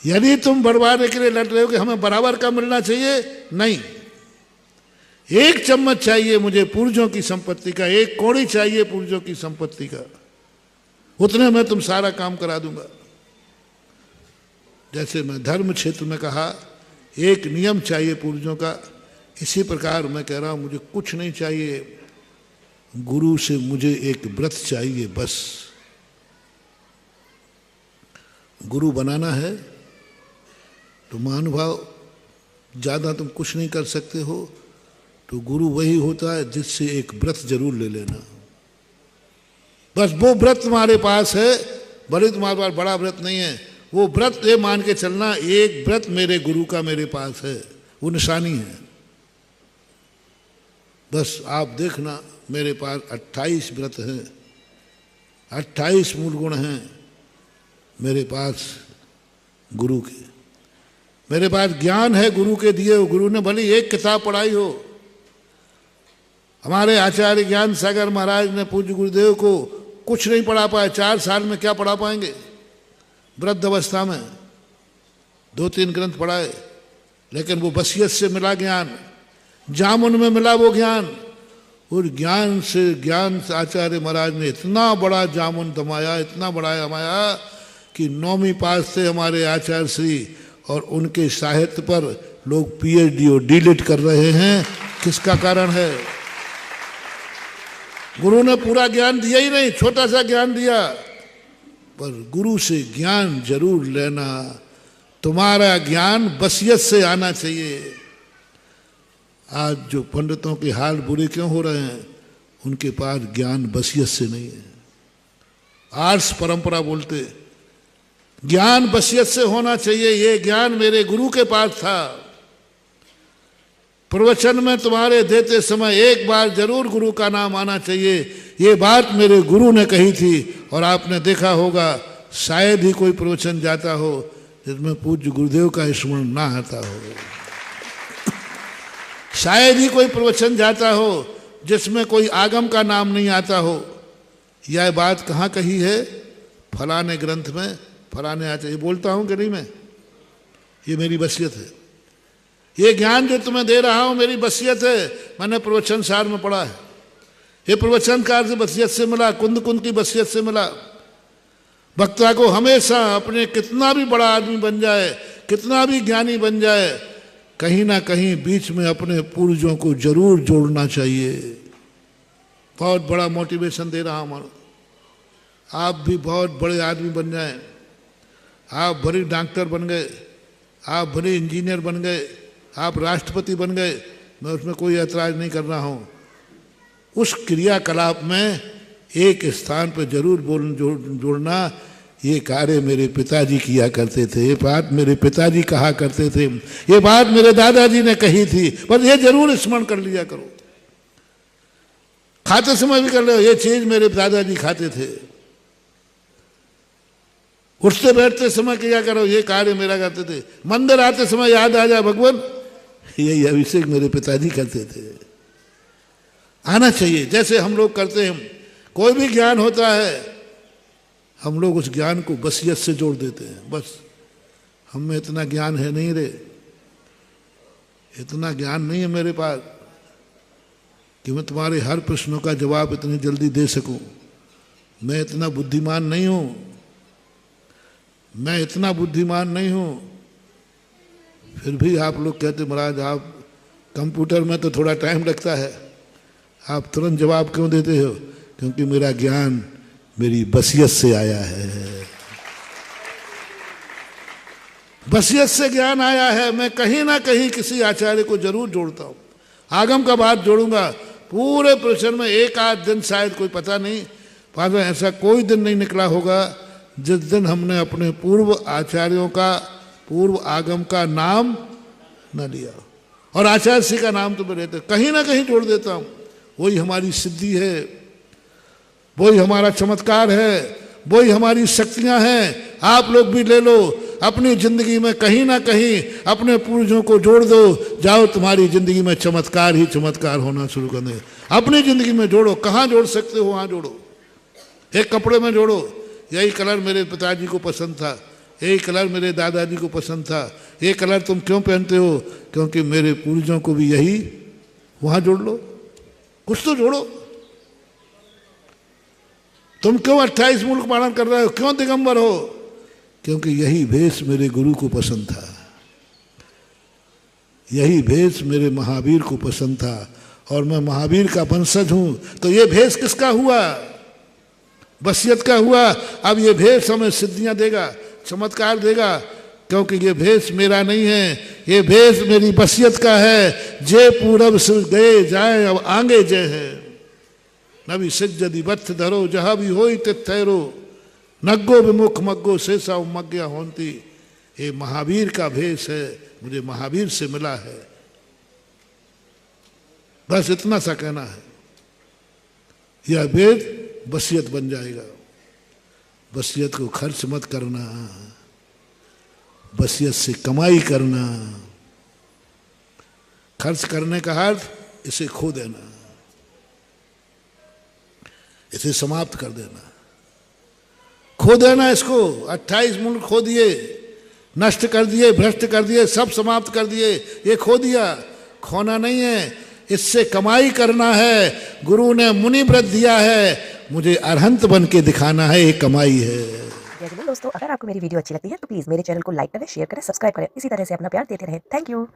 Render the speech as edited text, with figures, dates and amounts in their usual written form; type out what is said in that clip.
यदि तुम बंटवारे के लिए लड़ रहे हो कि हमें बराबर का मिलना चाहिए, नहीं, 1 चम्मच चाहिए मुझे पूर्वजों की संपत्ति का, 1 कौड़ी चाहिए पूर्वजों की संपत्ति का, उतने में तुम सारा काम करा दूंगा। जैसे मैं धर्म क्षेत्र में कहा 1 नियम चाहिए पूर्वजों का, इसी प्रकार मैं कह रहा हूं मुझे कुछ नहीं चाहिए, गुरु से मुझे 1 व्रत चाहिए बस। गुरु बनाना है तो महानुभाव ज़्यादा तुम कुछ नहीं कर सकते हो, तो गुरु वही होता है जिससे 1 व्रत जरूर ले लेना। बस वो व्रत तुम्हारे पास है, भले तुम्हारे पास बड़ा व्रत नहीं है, वो व्रत ये मान के चलना 1 व्रत मेरे गुरु का मेरे पास है, वो निशानी है। बस आप देखना मेरे पास 28 व्रत हैं, 28 मूल गुण हैं मेरे पास गुरु के। मेरे पास ज्ञान है गुरु के दिए हो, गुरु ने भले 1 किताब पढ़ाई हो। हमारे आचार्य ज्ञान सागर महाराज ने पूज्य गुरुदेव को कुछ नहीं पढ़ा पाए, 4 साल में क्या पढ़ा पाएंगे? वृद्ध अवस्था में 2-3 ग्रंथ पढ़ाए, लेकिन वो वसीयत से मिला ज्ञान, जामुन में मिला वो ज्ञान, और ज्ञान से आचार्य महाराज ने इतना बड़ा जामुन दमाया, इतना बड़ा जमाया कि 9वीं पास से हमारे आचार्य श्री, और उनके साहित्य पर लोग PhD और D.Litt कर रहे हैं। किसका कारण है? गुरु ने पूरा ज्ञान दिया ही नहीं, छोटा सा ज्ञान दिया, पर गुरु से ज्ञान जरूर लेना। तुम्हारा ज्ञान वसीयत से आना चाहिए। आज जो पंडितों के हाल बुरे क्यों हो रहे हैं? उनके पास ज्ञान वसीयत से नहीं है। आर्ष परंपरा बोलते, ज्ञान वसीयत से होना चाहिए। ये ज्ञान मेरे गुरु के पास था। प्रवचन में तुम्हारे देते समय 1 बार जरूर गुरु का नाम आना चाहिए। ये बात मेरे गुरु ने कही थी, और आपने देखा होगा शायद ही कोई प्रवचन जाता हो जिसमें पूज्य गुरुदेव का स्मरण ना आता हो, शायद ही कोई प्रवचन जाता हो जिसमें कोई आगम का नाम नहीं आता हो। यह बात कहाँ कही है? फलाने ग्रंथ में फलाने आचार्य। ये बोलता हूँ कि नहीं मैं? ये मेरी वसीयत है। ये ज्ञान जो तुम्हें दे रहा हूँ मेरी वसीयत है। मैंने प्रवचन सार में पढ़ा है, ये प्रवचनकार से वसीयत से मिला, कुंद की वसीयत से मिला। वक्ता को हमेशा अपने कितना भी बड़ा आदमी बन जाए, कितना भी ज्ञानी बन जाए, कहीं ना कहीं बीच में अपने पूर्वजों को जरूर जोड़ना चाहिए। बहुत बड़ा मोटिवेशन दे रहा हूँ। आप भी बहुत बड़े आदमी बन जाएं, आप भले डॉक्टर बन गए, आप भले इंजीनियर बन गए, आप राष्ट्रपति बन गए, मैं उसमें कोई ऐतराज नहीं कर रहा हूँ। उस क्रियाकलाप में 1 स्थान पर जरूर जोड़ना, ये कार्य मेरे पिताजी किया करते थे, ये बात मेरे पिताजी कहा करते थे, ये बात मेरे दादाजी ने कही थी, बस ये जरूर स्मरण कर लिया करो। खाते समय भी कर लो, ये चीज मेरे दादाजी खाते थे। उठते बैठते समय किया करो, ये कार्य मेरा करते थे। मंदिर आते समय याद आ जाए भगवान, यही अभिषेक मेरे पिताजी करते थे। आना चाहिए, जैसे हम लोग करते हैं। कोई भी ज्ञान होता है, हम लोग उस ज्ञान को वसीयत से जोड़ देते हैं। बस हम में इतना ज्ञान है नहीं रे, इतना ज्ञान नहीं है मेरे पास कि मैं तुम्हारे हर प्रश्नों का जवाब इतनी जल्दी दे सकूं। मैं इतना बुद्धिमान नहीं हूं, मैं इतना बुद्धिमान नहीं हूं। फिर भी आप लोग कहते महाराज आप कंप्यूटर में तो थोड़ा टाइम लगता है, आप तुरंत जवाब क्यों देते हो? क्योंकि मेरा ज्ञान मेरी वसीयत से आया है, वसीयत से ज्ञान आया है। मैं कहीं ना कहीं किसी आचार्य को जरूर जोड़ता हूं। आगम का बात जोड़ूंगा, पूरे प्रवचन में 1 आध दिन शायद कोई पता नहीं, पर ऐसा कोई दिन नहीं निकला होगा जिस दिन हमने अपने पूर्व आचार्यों का, पूर्व आगम का नाम न लिया। और आचार्य श्री का नाम तो मैं रहते कहीं ना कहीं जोड़ देता हूं। वही हमारी सिद्धि है, वही हमारा चमत्कार है, वही हमारी शक्तियां हैं। आप लोग भी ले लो, अपनी जिंदगी में कहीं ना कहीं अपने पूर्वजों को जोड़ दो, जाओ तुम्हारी जिंदगी में चमत्कार ही चमत्कार होना शुरू कर दे। अपनी जिंदगी में जोड़ो, कहाँ जोड़ सकते हो वहां जोड़ो। एक कपड़े में जोड़ो, यही कलर मेरे पिताजी को पसंद था, यही कलर मेरे दादाजी को पसंद था, ये कलर तुम क्यों पहनते हो? क्योंकि मेरे पूर्वजों को भी यही। वहां जोड़ लो, कुछ तो जोड़ो। तुम क्यों 28 मुल्क पालन कर रहे हो? क्यों दिगंबर हो? क्योंकि यही भेष मेरे गुरु को पसंद था, यही भेष मेरे महावीर को पसंद था, और मैं महावीर का वंशज हूं। तो ये भेष किसका हुआ? बसियत का हुआ। अब ये भेष हमें सिद्धियां देगा, चमत्कार देगा, क्योंकि ये भेष मेरा नहीं है, ये भेष मेरी बसियत का है। जे पूरब से गए जाए अब आगे जय है। नबी सिज्जदी बथ धरो जहां भी होई ते ठहरो, नग्गो विमुख मग्गो शेषा उमग्या होती। ये महावीर का भेष है, मुझे महावीर से मिला है। बस इतना सा कहना है। यह वेद बसियत बन जाएगा। बसियत को खर्च मत करना, बसियत से कमाई करना। खर्च करने का अर्थ इसे खो देना, इसे समाप्त कर देना, खो देना इसको। 28 मुल्क खो दिए, नष्ट कर दिए, भ्रष्ट कर दिए, सब समाप्त कर दिए, ये खो दिया। खोना नहीं है, इससे कमाई करना है। गुरु ने मुनि व्रत दिया है, मुझे अरहंत बन के दिखाना है, ये कमाई है। जय जगन्नाथ दोस्तों, अगर आपको मेरी वीडियो अच्छी लगती है तो प्लीज मेरे चैनल को लाइक करें, शेयर करें, सब्सक्राइब करें। इसी तरह से अपना प्यार देते रहें। Thank you.